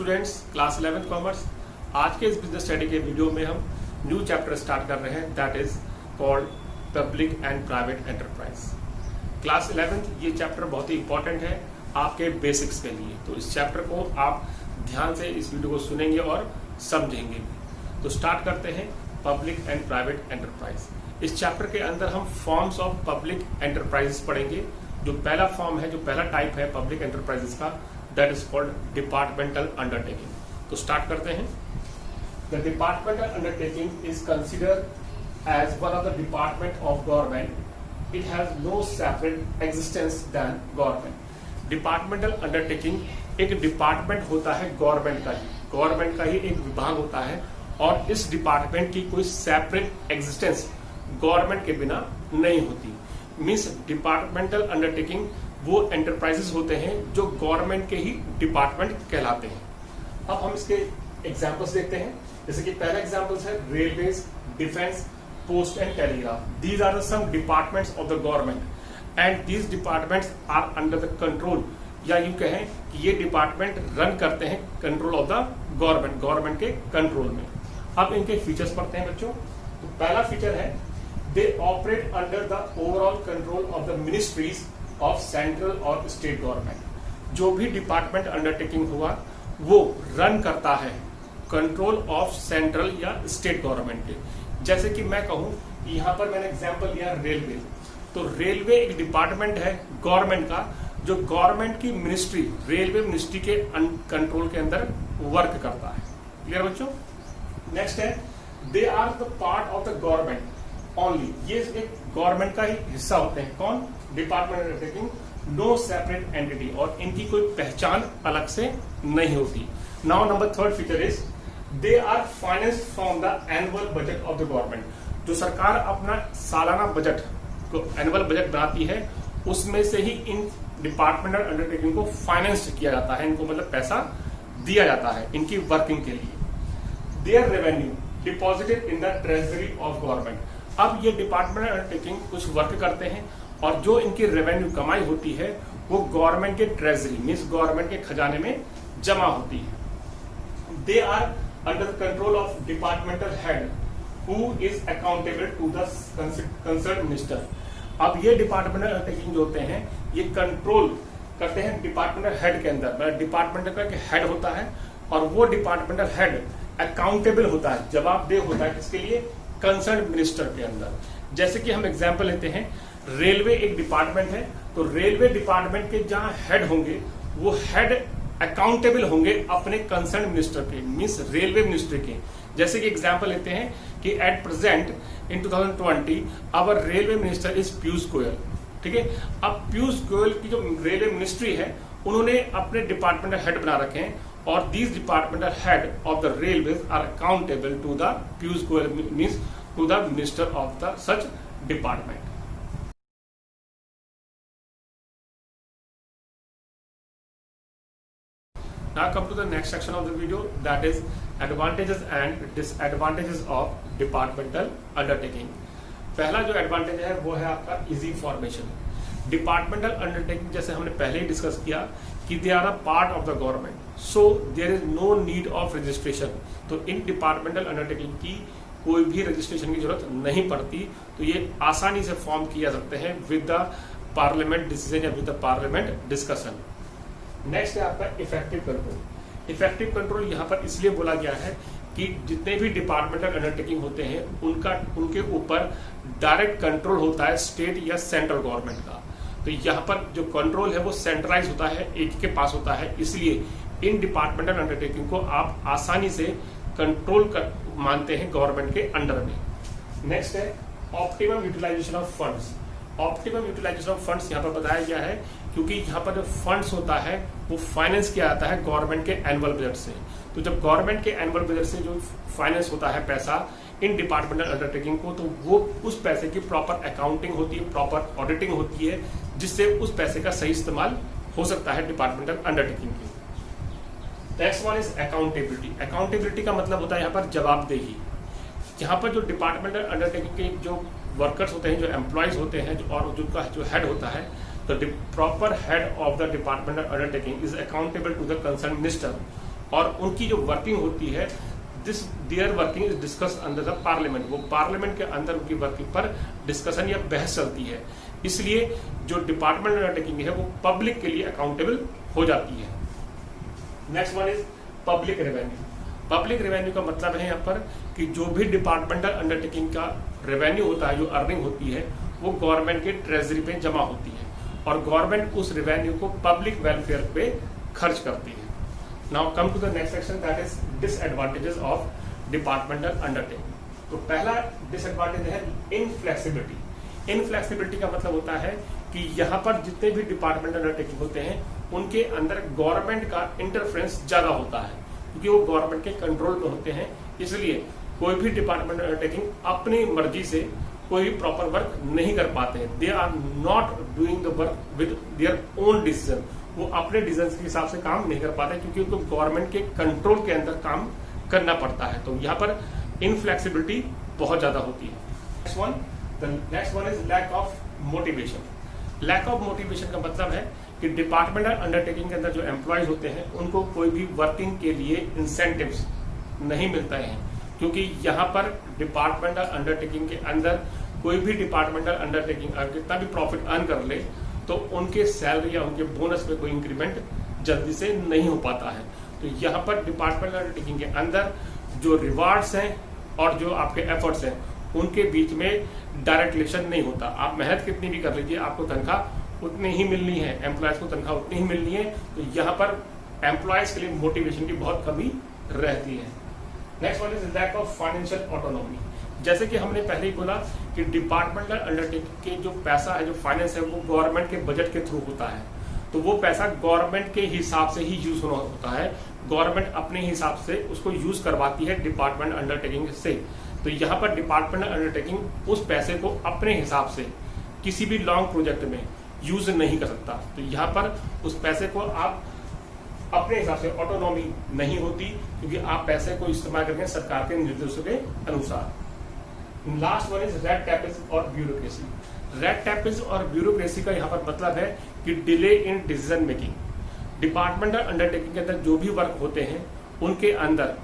Students, class 11 commerce. आज के इस बिजनेस स्टडी के वीडियो में हम न्यू चैप्टर स्टार्ट कर रहे हैं, that is called public and private enterprise. Class 11 ये चैप्टर बहुत ही इंपॉर्टेंट है आपके बेसिक्स के लिए, तो इस चैप्टर को आप ध्यान से इस वीडियो को सुनेंगे और समझेंगे। तो स्टार्ट करते हैं पब्लिक एंड प्राइवेट एंटरप्राइज। इस चैप्टर के अंदर हम फॉर्म्स ऑफ पब्लिक एंटरप्राइजेस पढ़ेंगे। जो पहला फॉर्म है, जो पहला टाइप है पब्लिक एंटरप्राइजेस का, that is called departmental undertaking. तो स्टार्ट करते हैं। The departmental undertaking is considered as one of the department of government. It has no separate existence than government. Departmental undertaking एक department होता है government का ही एक विभाग होता है, और इस डिपार्टमेंट की कोई सेपरेट एग्जिस्टेंस गवर्नमेंट के बिना नहीं होती। मीन्स डिपार्टमेंटल अंडरटेकिंग वो एंटरप्राइजेस होते हैं जो गवर्नमेंट के ही डिपार्टमेंट कहलाते हैं। अब हम इसके एग्जांपल्स देखते हैं। जैसे कि पहला एग्जांपल्स है railways, defence, post and telegraph. These are some departments of the government and these departments are under the control, या यूं कहें कि ये डिपार्टमेंट रन करते हैं कंट्रोल ऑफ द गवर्नमेंट के कंट्रोल में। अब इनके फीचर्स पढ़ते हैं बच्चों। तो पहला फीचर है they operate under the overall control of the ministries of central और स्टेट गवर्नमेंट। जो भी डिपार्टमेंट अंडरटेकिंग हुआ वो रन करता है कंट्रोल ऑफ सेंट्रल या स्टेट गवर्नमेंट के। जैसे कि मैं कहूं, यहां पर मैंने एग्जांपल लिया रेलवे। तो रेलवे एक डिपार्टमेंट है गवर्नमेंट का, जो गवर्नमेंट की मिनिस्ट्री, रेलवे मिनिस्ट्री के कंट्रोल के अंदर वर्क करता है। क्लियर बच्चों? नेक्स्ट है they are the part of the government only. ये एक गवर्नमेंट का ही हिस्सा होते हैं। कौन? Department undertaking, no separate entity, और इनकी कोई पहचान अलग से नहीं होती। Now number third feature is they are financed from the annual budget of the government. जो सरकार अपना सालाना बजट को एनुअल बजट बनाती है, उसमें से ही इन डिपार्टमेंटल अंडरटेकिंग को फाइनेंस किया जाता है, इनको मतलब पैसा दिया जाता है इनकी वर्किंग के लिए। Their revenue deposited in the treasury of government. अब ये डिपार्टमेंटल अंडरटेकिंग कुछ वर्क करते हैं, और जो इनकी रेवेन्यू कमाई होती है वो गवर्नमेंट के ट्रेजरी मीन्स गवर्नमेंट के खजाने में जमा होती है। They are under control of departmental head who is accountable to the concern minister. अब ये डिपार्टमेंटल अंडरटेकिंग जो होते हैं ये कंट्रोल करते हैं डिपार्टमेंटल हेड के अंदर। मतलब डिपार्टमेंटल का हेड होता है, और वो डिपार्टमेंटल हेड अकाउंटेबल होता है, जवाबदेह होता है किसके लिए? कंसर्न मिनिस्टर के अंदर। जैसे कि हम एग्जांपल लेते हैं, रेलवे एक डिपार्टमेंट है, तो रेलवे डिपार्टमेंट के जहां हेड होंगे वो हेड अकाउंटेबल होंगे अपने कंसर्न मिनिस्टर के, मींस रेलवे मिनिस्ट्री के। जैसे कि एग्जांपल लेते हैं कि at present in 2020 our railway minister is Piyush Goyal. ठीक है, अब पीयूष गोयल की जो रेलवे मिनिस्ट्री है उन्होंने अपने डिपार्टमेंटल हेड बना रखे हैं, और these departmental head of the railways are accountable to the Piyush Goyal, means to the minister of the such department. Now come to the next section of the video, that is advantages and disadvantages of departmental undertaking. पहला जो advantage है वो है आपका easy formation. Departmental undertaking जैसे हमने पहले ही discuss किया कि they are a part of the government, so there is no need of registration. तो इन डिपार्टमेंटल अंडरटेकिंग की कोई भी रजिस्ट्रेशन की जरूरत नहीं पड़ती, तो ये आसानी से फॉर्म किया जा सकते हैं विद द पार्लियामेंट डिसीजन या with the parliament discussion. Next है आपका इफेक्टिव कंट्रोल। इफेक्टिव कंट्रोल यहाँ पर इसलिए बोला गया है कि जितने भी डिपार्टमेंटल अंडरटेकिंग होते हैं उनके ऊपर डायरेक्ट कंट्रोल होता है स्टेट या सेंट्रल गवर्नमेंट का। तो यहाँ पर जो कंट्रोल है वो सेंट्रलाइज होता है, एक के पास होता है, इसलिए इन डिपार्टमेंटल अंडरटेकिंग को आप आसानी से कंट्रोल कर मानते हैं गवर्नमेंट के अंडर में। नेक्स्ट है optimum utilisation of funds. Optimum utilisation of funds यहाँ पर बताया गया है क्योंकि यहाँ पर जो फंड्स होता है वो फाइनेंस किया जाता है गवर्नमेंट के एनुअल बजट से। तो जब गवर्नमेंट के एनुअल बजट से जो फाइनेंस होता है पैसा इन डिपार्टमेंटल अंडरटेकिंग को, तो वो उस पैसे की प्रॉपर अकाउंटिंग होती है, प्रॉपर ऑडिटिंग होती है, जिससे उस पैसे का सही इस्तेमाल हो सकता है डिपार्टमेंटल अंडरटेकिंग की। Next one is accountability. Accountability का मतलब होता है यहाँ पर जवाबदेही। यहाँ पर जो डिपार्टमेंटल अंडरटेकिंग के जो वर्कर्स होते हैं, जो एम्प्लॉयज होते हैं, और जो हेड होता है, तो the proper head of the departmental undertaking is accountable to the concern minister. और उनकी जो वर्किंग होती है their working is discuss under the parliament. वो पार्लियामेंट के अंदर उनकी वर्किंग पर डिस्कशन या बहस चलती है। इसलिए जो डिपार्टमेंट अंडरटेकिंग है वो पब्लिक के लिए अकाउंटेबल हो जाती है। Next one is public revenue. Public revenue का मतलब है यहाँ पर कि जो भी डिपार्टमेंटल अंडरटेकिंग का रेवेन्यू होता है, जो अर्निंग होती है, वो गवर्नमेंट के ट्रेजरी पे जमा होती है और गवर्नमेंट उस रेवेन्यू को पब्लिक वेलफेयर पे खर्च करती है। Now come to the next section, that is disadvantages of departmental undertaking. तो पहला डिसएडवांटेज है इनफ्लेक्सिबिलिटी। इनफ्लेक्सिबिलिटी का मतलब होता है कि यहाँ पर जितने भी डिपार्टमेंटल अंडरटेकिंग होते हैं उनके अंदर गवर्नमेंट का इंटरफेरेंस ज्यादा होता है, क्योंकि वो गवर्नमेंट के कंट्रोल में होते हैं। इसलिए कोई भी डिपार्टमेंट अंडरटेकिंग अपनी मर्जी से कोई प्रॉपर वर्क नहीं कर पाते हैं। They are not doing the work with their own decision. वो अपने डिसीजन के हिसाब से काम नहीं कर पाते, क्योंकि उनको गवर्नमेंट के कंट्रोल के अंदर काम करना पड़ता है। तो यहाँ पर इनफ्लेक्सिबिलिटी बहुत ज्यादा होती है। Next one is lack of motivation. Lack of motivation का मतलब है कि डिपार्टमेंटल अंडरटेकिंग के अंदर जो एम्प्लॉयज होते हैं उनको कोई भी वर्किंग के लिए इंसेंटिव्स नहीं मिलते हैं, क्योंकि यहाँ पर डिपार्टमेंटल अंडरटेकिंग के अंदर कोई भी डिपार्टमेंटल अंडरटेकिंग अगर कितना भी प्रॉफिट अर्न कर ले तो उनके सैलरी या उनके बोनस में कोई इंक्रीमेंट जल्दी से नहीं हो पाता है। तो यहाँ पर डिपार्टमेंटल अंडरटेकिंग के अंदर जो रिवार्ड्स हैं और जो आपके एफर्ट्स हैं उनके बीच में डायरेक्ट रिलेशन नहीं होता। आप मेहनत कितनी भी कर लीजिए, आपको तनख्वाह उतनी ही मिलनी है, एम्प्लॉयज को तनख्वाह उतनी ही मिलनी है। तो यहाँ पर एम्प्लॉयज के लिए मोटिवेशन की बहुत कमी रहती है। Next one is lack of financial autonomy. जैसे कि हमने पहले ही बोला कि डिपार्टमेंटल अंडरटेकिंग के जो पैसा है, जो फाइनेंस है, वो गवर्नमेंट के बजट के थ्रू होता है। तो वो पैसा गवर्नमेंट के हिसाब से ही यूज होना होता है। गवर्नमेंट अपने हिसाब से उसको यूज करवाती है डिपार्टमेंट अंडरटेकिंग से। तो यहाँ पर डिपार्टमेंट अंडरटेकिंग उस पैसे को अपने हिसाब से किसी भी लॉन्ग प्रोजेक्ट में यूज नहीं कर सकता। तो यहाँ पर उस पैसे को आप अपने हिसाब से ऑटोनॉमी नहीं होती, क्योंकि आप पैसे को इस्तेमाल करेंगे सरकार के निर्देशों के अनुसार। लास्ट वन इज रेड टैपेज और ब्यूरोक्रेसी। रेड टैपेज और ब्यूरोक्रेसी का यहाँ पर मतलब है कि delay in decision making. Departmental undertaking के अंदर जो भी वर्क होते हैं उनके अंदर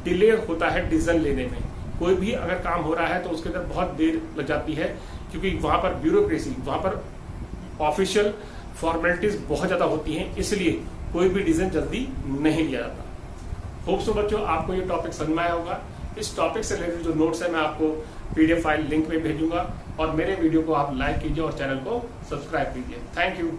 डिले होता है डिसीजन लेने में। कोई भी अगर काम हो रहा है तो उसके अंदर बहुत देर लग जाती है, क्योंकि वहां पर ब्यूरोक्रेसी, वहां पर ऑफिशियल फॉर्मेलिटीज बहुत ज्यादा होती हैं, इसलिए कोई भी डिसीजन जल्दी नहीं लिया जाता। होप सो बच्चों आपको ये टॉपिक समझ में आया होगा। इस टॉपिक से रिलेटेड जो नोट्स है मैं आपको पीडीएफ फाइल लिंक में भेजूंगा, और मेरे वीडियो को आप लाइक कीजिए और चैनल को सब्सक्राइब कीजिए। Thank you.